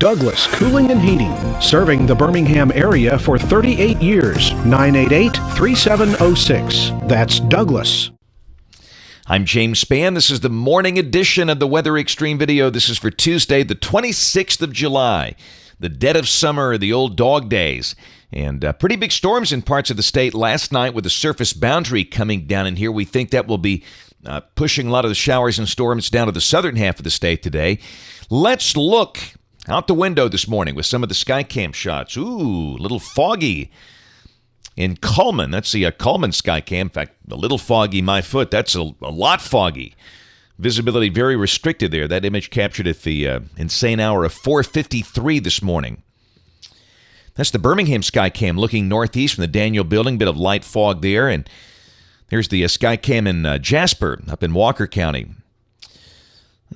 Douglas Cooling and Heating, serving the Birmingham area for 38 years. 988-3706. That's Douglas. I'm James Spann. This is the morning edition of the Weather Xtreme video. This is for Tuesday, the 26th of July, the dead of summer, the old dog days. And pretty big storms in parts of the state last night with the surface boundary coming down in here. We think that will be pushing a lot of the showers and storms down to the southern half of the state today. Let's look out the window this morning with some of the Skycam shots. Ooh, a little foggy in Cullman. That's the Cullman Skycam. In fact, a little foggy, my foot. That's a lot foggy. Visibility very restricted there. That image captured at the insane hour of 4:53 this morning. That's the Birmingham Skycam looking northeast from the Daniel Building. Bit of light fog there. And there's the Skycam in Jasper up in Walker County.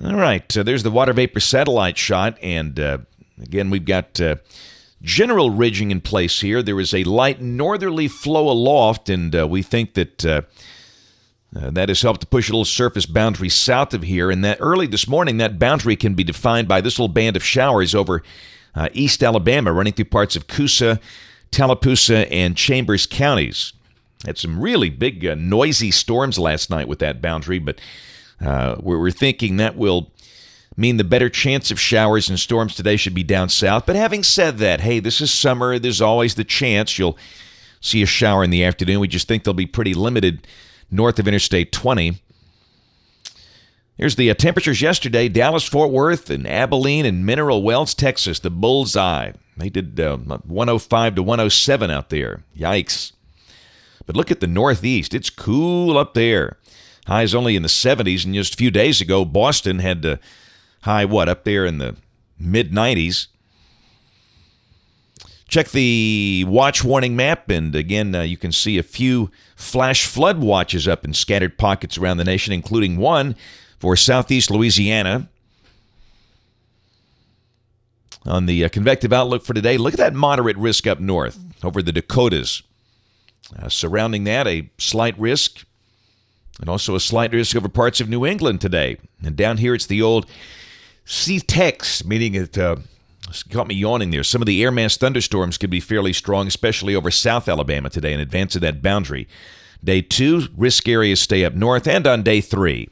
All right, there's the water vapor satellite shot. And again, we've got general ridging in place here. There is a light northerly flow aloft, and we think that that has helped to push a little surface boundary south of here. And that early this morning, that boundary can be defined by this little band of showers over East Alabama, running through parts of Coosa, Tallapoosa, and Chambers counties. Had some really big, noisy storms last night with that boundary, but we're thinking that will mean the better chance of showers and storms today should be down south. But having said that, hey, this is summer. There's always the chance you'll see a shower in the afternoon. We just think they'll be pretty limited north of Interstate 20. Here's the temperatures yesterday. Dallas, Fort Worth, and Abilene and Mineral Wells, Texas, the bullseye. They did 105 to 107 out there. Yikes. But look at the Northeast. It's cool up there. Highs only in the 70s, and just a few days ago, Boston had the high, up there in the mid-90s. Check the watch warning map, and again, you can see a few flash flood watches up in scattered pockets around the nation, including one for southeast Louisiana. On the convective outlook for today, look at that moderate risk up north over the Dakotas. Surrounding that, a slight risk, and also a slight risk over parts of New England today. And down here, it's the old C-Tex, meaning it caught me yawning there. Some of the air mass thunderstorms could be fairly strong, especially over South Alabama today in advance of that boundary. Day 2, risk areas stay up north, and on day 3.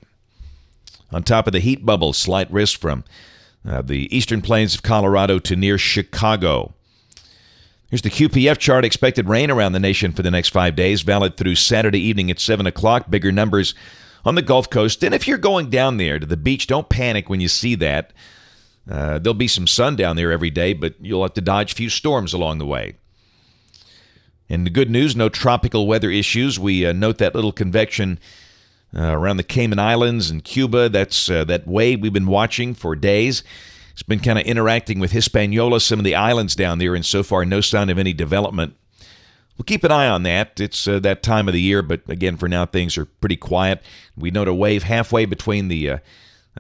On top of the heat bubble, slight risk from the eastern plains of Colorado to near Chicago. Here's the QPF chart. Expected rain around the nation for the next 5 days, valid through Saturday evening at 7 o'clock. Bigger numbers on the Gulf Coast. And if you're going down there to the beach, don't panic when you see that. There'll be some sun down there every day, but you'll have to dodge a few storms along the way. And the good news, no tropical weather issues. We note that little convection around the Cayman Islands and Cuba. That's that wave we've been watching for days. It's been kind of interacting with Hispaniola, some of the islands down there, and so far no sign of any development. We'll keep an eye on that. It's that time of the year, but again, for now, things are pretty quiet. We note a wave halfway between the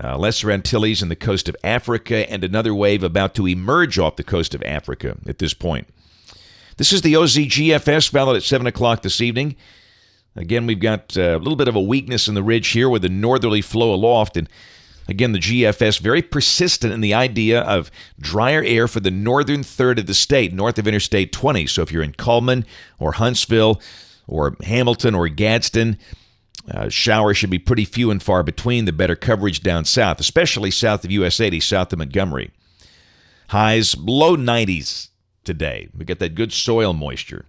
Lesser Antilles and the coast of Africa, and another wave about to emerge off the coast of Africa at this point. This is the OZGFS, valid at 7 o'clock this evening. Again, we've got a little bit of a weakness in the ridge here with the northerly flow aloft, and again, the GFS very persistent in the idea of drier air for the northern third of the state, north of Interstate 20. So if you're in Cullman or Huntsville or Hamilton or Gadsden, showers should be pretty few and far between. The better coverage down south, especially south of US 80, south of Montgomery. Highs low 90s today. We got that good soil moisture.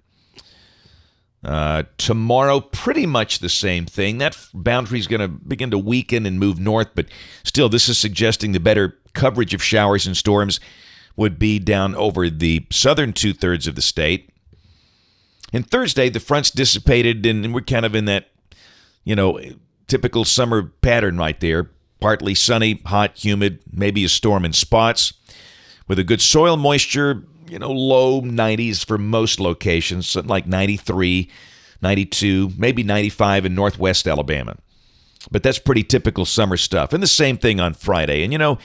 Tomorrow, pretty much the same thing. That boundary is going to begin to weaken and move north, but still, this is suggesting the better coverage of showers and storms would be down over the southern two-thirds of the state. And Thursday, the fronts dissipated, and we're kind of in that, typical summer pattern right there. Partly sunny, hot, humid, maybe a storm in spots. With a good soil moisture, low 90s for most locations, something like 93, 92, maybe 95 in northwest Alabama. But that's pretty typical summer stuff. And the same thing on Friday. And,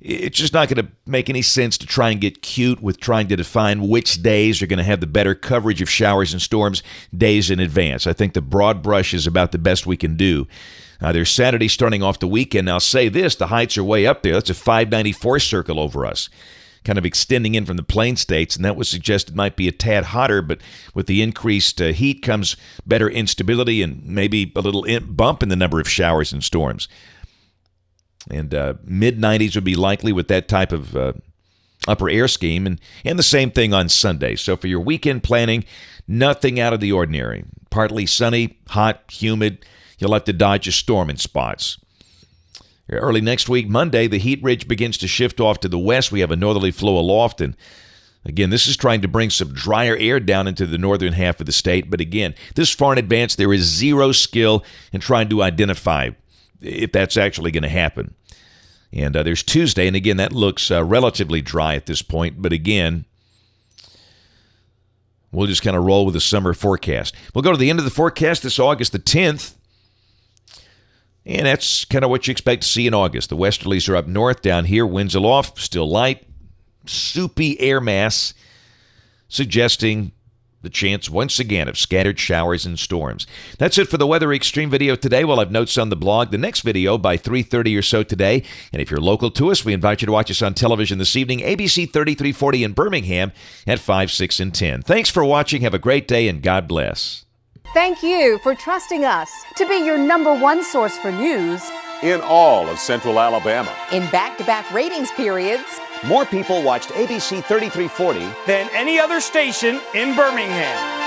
it's just not going to make any sense to try and get cute with trying to define which days are going to have the better coverage of showers and storms days in advance. I think the broad brush is about the best we can do. There's Saturday starting off the weekend. I'll say this, the heights are way up there. That's a 594 circle over us. kind of extending in from the plain states, and that would suggest it might be a tad hotter, but with the increased heat comes better instability and maybe a little bump in the number of showers and storms. And mid-90s would be likely with that type of upper air scheme, and the same thing on Sunday. So for your weekend planning, nothing out of the ordinary. Partly sunny, hot, humid. You'll have to dodge a storm in spots. Early next week, Monday, the heat ridge begins to shift off to the west. We have a northerly flow aloft, and again, this is trying to bring some drier air down into the northern half of the state. But again, this far in advance, there is zero skill in trying to identify if that's actually going to happen. And there's Tuesday, and again, that looks relatively dry at this point. But again, we'll just kind of roll with the summer forecast. We'll go to the end of the forecast this August the 10th. And that's kind of what you expect to see in August. The westerlies are up north. Down here, winds aloft, still light, soupy air mass, suggesting the chance once again of scattered showers and storms. That's it for the Weather Xtreme video today. We'll have notes on the blog. The next video by 3:30 or so today. And if you're local to us, we invite you to watch us on television this evening, ABC 3340 in Birmingham at 5, 6, and 10. Thanks for watching. Have a great day, and God bless. Thank you for trusting us to be your #1 source for news in all of Central Alabama. in back-to-back ratings periods. More people watched ABC 3340 than any other station in Birmingham.